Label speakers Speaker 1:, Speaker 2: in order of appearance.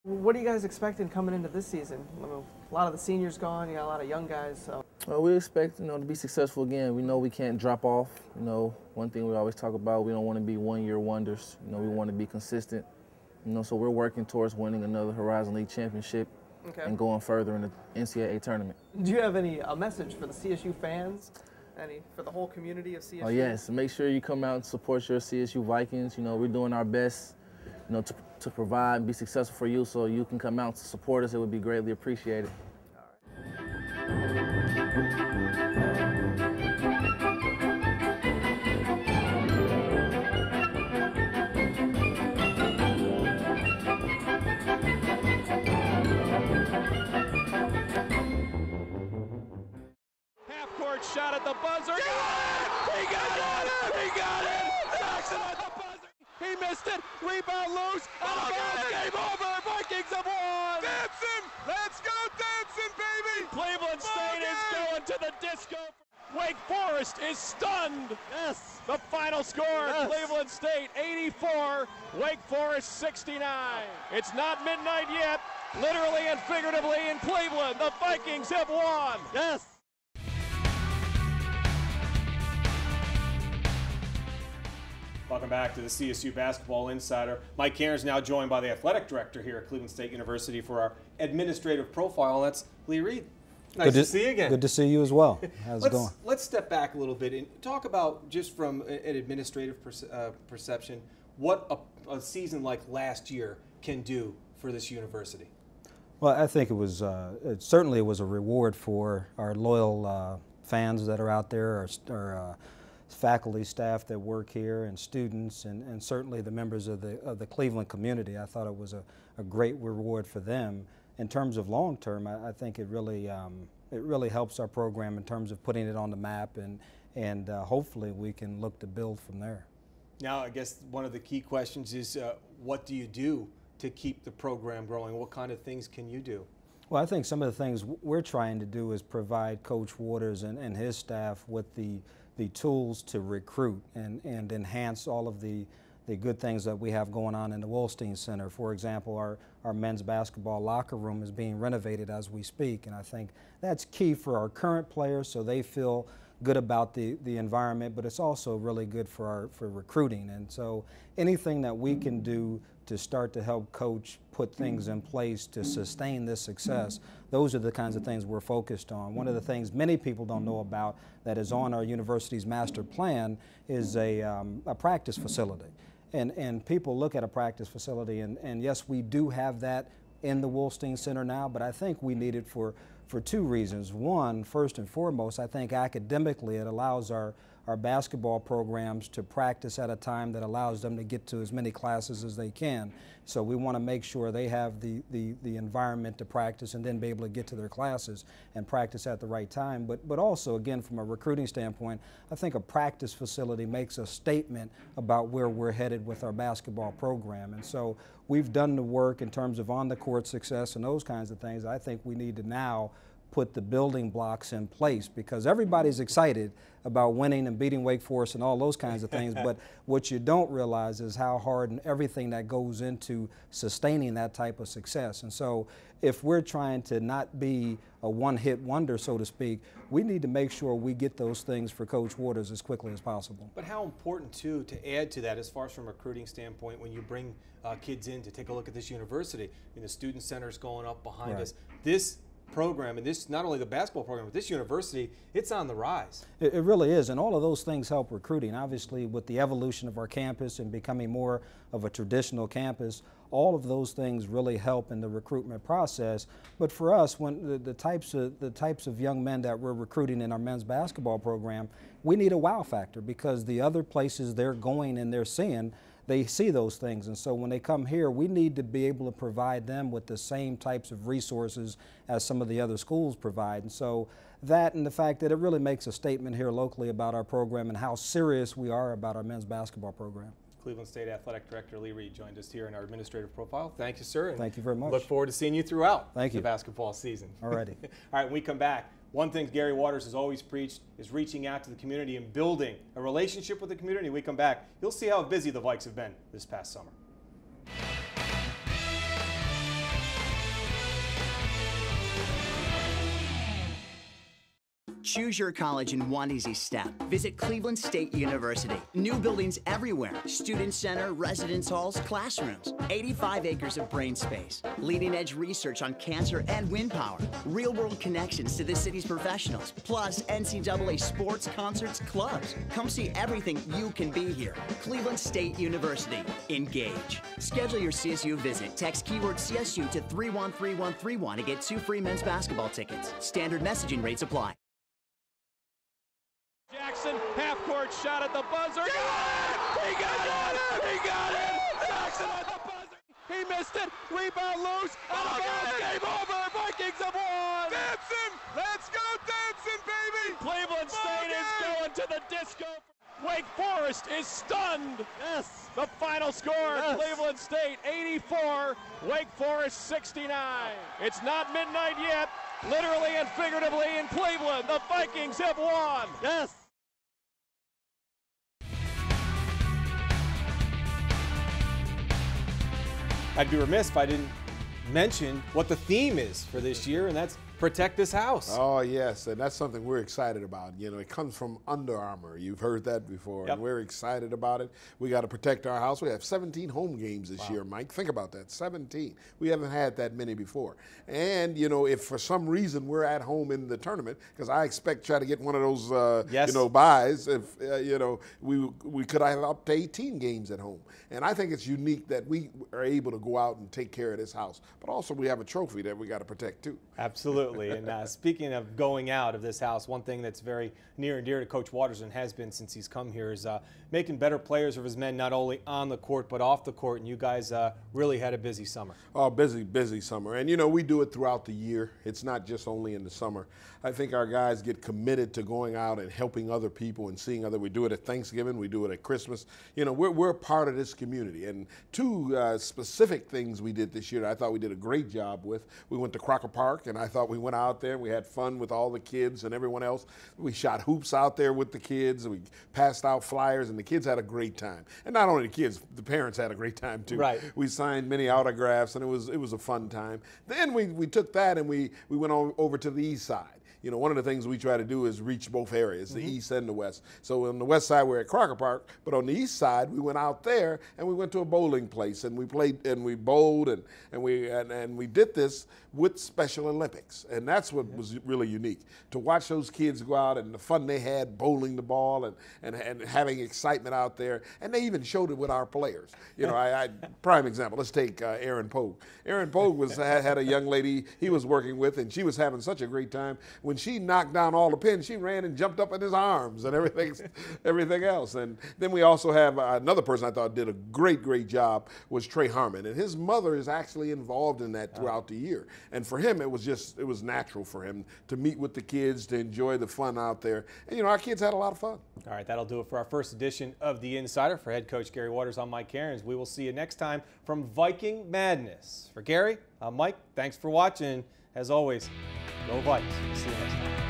Speaker 1: What are you guys expecting coming into this season? I mean, a lot of the seniors gone, you got a lot of young guys. So.
Speaker 2: Well, we expect, to be successful again. We know we can't drop off. One thing we always talk about, we don't want to be one-year wonders. We want to be consistent. So we're working towards winning another Horizon League championship and going further in the NCAA tournament.
Speaker 1: Do you have a message for the CSU fans? For the whole community of CSU?
Speaker 2: Oh, yes. Make sure you come out and support your CSU Vikings. We're doing our best, to provide and be successful for you, so you can come out to support us. It would be greatly appreciated.
Speaker 3: Half-court shot at the buzzer. He got it! He got it! Jackson at the buzzer. He missed it. Rebound loose. Game over. Vikings have won.
Speaker 4: Dancing. Let's go dancing, baby.
Speaker 3: Cleveland State is going to the disco. Wake Forest is stunned.
Speaker 4: Yes.
Speaker 3: The final score, Cleveland State 84, Wake Forest 69. It's not midnight yet, literally and figuratively in Cleveland. The Vikings have won.
Speaker 4: Yes. Welcome back to the CSU Basketball Insider. Mike Karen is now joined by the athletic director here at Cleveland State University for our administrative profile. That's Lee Reed. Nice to see you again.
Speaker 5: Good to see you as well. How's it going?
Speaker 4: Let's step back a little bit and talk about, just from an administrative perception, what a season like last year can do for this university.
Speaker 5: Well, I think it certainly was a reward for our loyal fans that are out there, our faculty, staff that work here, and students, and certainly the members of the Cleveland community. I thought it was a great reward for them. In terms of long term, I think it really helps our program in terms of putting it on the map, and hopefully we can look to build from there.
Speaker 4: Now, I guess one of the key questions is what do you do to keep the program growing? What kind of things can you do?
Speaker 5: Well, I think some of the things we're trying to do is provide Coach Waters and his staff with the tools to recruit and enhance all of the good things that we have going on in the Wolstein Center. For example, our men's basketball locker room is being renovated as we speak, and I think that's key for our current players so they feel good about the environment, but it's also really good for recruiting. And so anything that we can do to start to help Coach put things in place to sustain this success, those are the kinds of things we're focused on. One of the things many people don't know about that is on our university's master plan is a practice facility. And people look at a practice facility, and yes, we do have that in the Wolstein Center now, but I think we need it for two reasons. One, first and foremost, I think academically it allows our basketball programs to practice at a time that allows them to get to as many classes as they can. So we want to make sure they have the environment to practice and then be able to get to their classes and practice at the right time. But also, again, from a recruiting standpoint, I think a practice facility makes a statement about where we're headed with our basketball program. And so we've done the work in terms of on-the-court success and those kinds of things. I think we need to now put the building blocks in place, because everybody's excited about winning and beating Wake Forest and all those kinds of things, but what you don't realize is how hard and everything that goes into sustaining that type of success. And so if we're trying to not be a one-hit wonder, so to speak, we need to make sure we get those things for Coach Waters as quickly as possible.
Speaker 4: But how important, too, to add to that, as far as from a recruiting standpoint, when you bring kids in to take a look at this university, I mean, the student center is going up behind us. This program, and this, not only the basketball program, but this university, it's on the rise.
Speaker 5: It really is, and all of those things help recruiting. Obviously, with the evolution of our campus and becoming more of a traditional campus, all of those things really help in the recruitment process. But for us, when the types of young men that we're recruiting in our men's basketball program, we need a wow factor, because the other places they're going and they're seeing, they see those things. And so when they come here, we need to be able to provide them with the same types of resources as some of the other schools provide. And so that, and the fact that it really makes a statement here locally about our program and how serious we are about our men's basketball program.
Speaker 4: Cleveland State Athletic Director Lee Reed joined us here in our administrative profile. Thank you, sir.
Speaker 5: Thank you very much.
Speaker 4: Look forward to seeing you throughout
Speaker 5: the
Speaker 4: basketball season.
Speaker 5: All righty.
Speaker 4: All right, when we come back, one thing Gary Waters has always preached is reaching out to the community and building a relationship with the community. When we come back, you'll see how busy the Vikes have been this past summer.
Speaker 6: Choose your college in one easy step. Visit Cleveland State University. New buildings everywhere. Student center, residence halls, classrooms. 85 acres of brain space. Leading edge research on cancer and wind power. Real world connections to the city's professionals. Plus NCAA sports, concerts, clubs. Come see everything you can be here. Cleveland State University. Engage. Schedule your CSU visit. Text keyword CSU to 313131 to get 2 free men's basketball tickets. Standard messaging rates apply.
Speaker 3: Jackson, half-court shot at the buzzer. He got it! He got it! Jackson at the buzzer. He missed it. Rebound loose. Game over. Vikings have won.
Speaker 7: Dancing! Let's go dancing, baby!
Speaker 3: Cleveland State is going to the disco. Wake Forest is stunned. Yes. The final score, Cleveland State 84, Wake Forest 69. It's not midnight yet. Literally and figuratively in Cleveland, the Vikings have won. Yes.
Speaker 4: I'd be remiss if I didn't mention what the theme is for this year, and that's protect this house.
Speaker 7: Oh, yes, and that's something we're excited about. You know, it comes from Under Armour. You've heard that before, and we're excited about it. We got to protect our house. We have 17 home games this year, Mike. Think about that, 17. We haven't had that many before. And, you know, if for some reason we're at home in the tournament, because I expect to try to get one of those, you know, buys, if, you know, we could have up to 18 games at home. And I think it's unique that we are able to go out and take care of this house. But also we have a trophy that we got to protect, too.
Speaker 4: Absolutely. And speaking of going out of this house, one thing that's very near and dear to Coach Waters and has been since he's come here is making better players of his men, not only on the court but off the court. And you guys really had a busy summer.
Speaker 7: Oh, busy summer. And, you know, we do it throughout the year. It's not just only in the summer. I think our guys get committed to going out and helping other people and seeing other. We do it at Thanksgiving. We do it at Christmas. You know, we're a part of this community. And 2 specific things we did this year that I thought we did a great job with. We went to Crocker Park, and I thought we went out there. We had fun with all the kids and everyone else. We shot hoops out there with the kids. We passed out flyers, and the kids had a great time. And not only the kids, the parents had a great time too.
Speaker 4: Right.
Speaker 7: We signed many autographs, and it was a fun time. Then we took that and we went over to the east side. You know, one of the things we try to do is reach both areas, the east and the west. So on the west side, we're at Crocker Park, but on the east side, we went out there and we went to a bowling place and we played and we bowled and we did this with Special Olympics. And that's what was really unique, to watch those kids go out and the fun they had bowling the ball and having excitement out there. And they even showed it with our players. You know, prime example, let's take Aaron Pogue. Aaron Pogue had a young lady he was working with, and she was having such a great time. When she knocked down all the pins, she ran and jumped up in his arms and everything else. And then we also have another person I thought did a great job was Trey Harmon. And his mother is actually involved in that throughout the year. And for him, it was natural for him to meet with the kids, to enjoy the fun out there. And, you know, our kids had a lot of fun.
Speaker 4: All right, that'll do it for our first edition of The Insider. For head coach Gary Waters, I'm Mike Cairns. We will see you next time from Viking Madness. For Gary, I'm Mike. Thanks for watching. As always, go Vikes. See you next time.